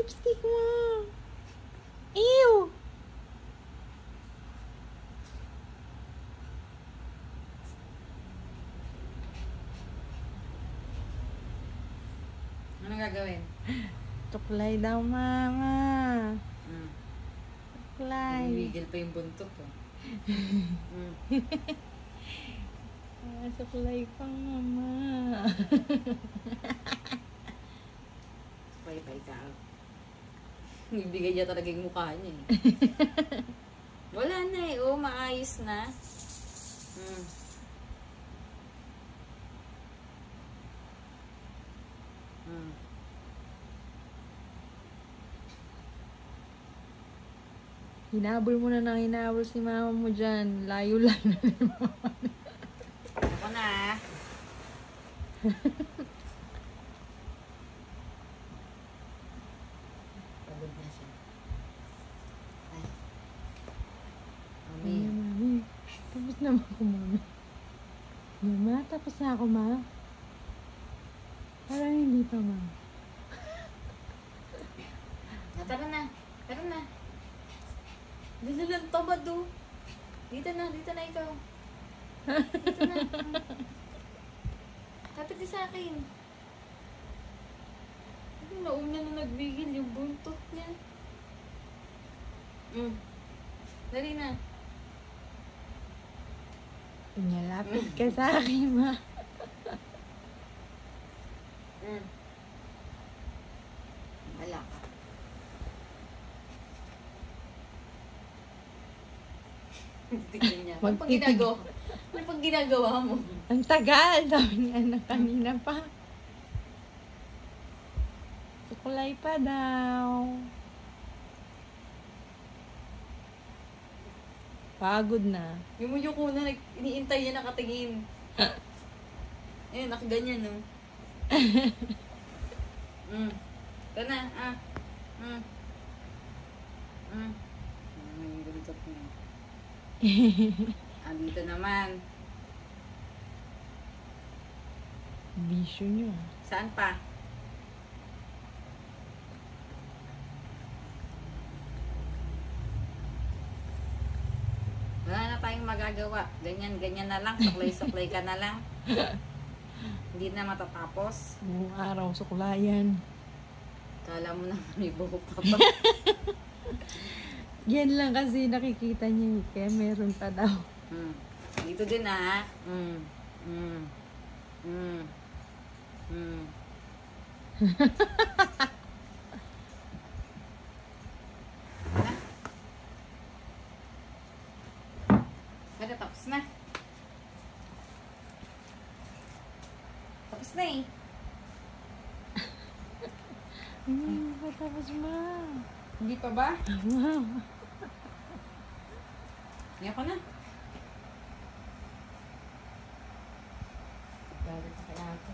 lipstick mo. Ew! Ano gagawin? Tuklay daw, mama. Tuklay. Bibigil pa yung buntot ko. Tuklay pa, mama. Pay ka. Ibigay niya talaga yung mukha niya eh. Wala na eh. Oo, maayos na. Hinabol mo na nang hinabol si mama mo dyan. Layo-layo na ni mama. Ako na. Pagod na siya. Ay. Mami. Mami. Tapos na ako, mami. Mama, tapos na ako, ma. Parang hindi pa, ma. Tara na. Tara na. Dito lang tamad do. Dito na ikaw. Dito na. Kapit ka sa akin. Nauna na nagbigil yung buntot niya. Dali na. Pinalapit ka sa akin, ma. Wala ka. Tignan niya. Ano pang ginagawa mo? Ang tagal. Sabi ni anak kanina pa. Sukulay pa daw. Pagod na. Yung muyuko na, iniintay niya nakatingin. Eh, nakaganyan, no? Ito na, yung ganito niya. Dito naman. Bisyo nyo. Saan pa? Wala na tayong magagawa. Ganyan na lang. Suklay-suklay ka na lang. Hindi na matatapos. Buong araw, sukulayan. Kala mo na may buhok pa pa. Yan lang kasi nakikita niya. Kaya meron pa daw. Dito din ha. Ano, tapos na. Tapos na eh. Hindi pa tapos, ma. Hindi pa ba? Wow. Hindi ako na. Galit na kaya ako.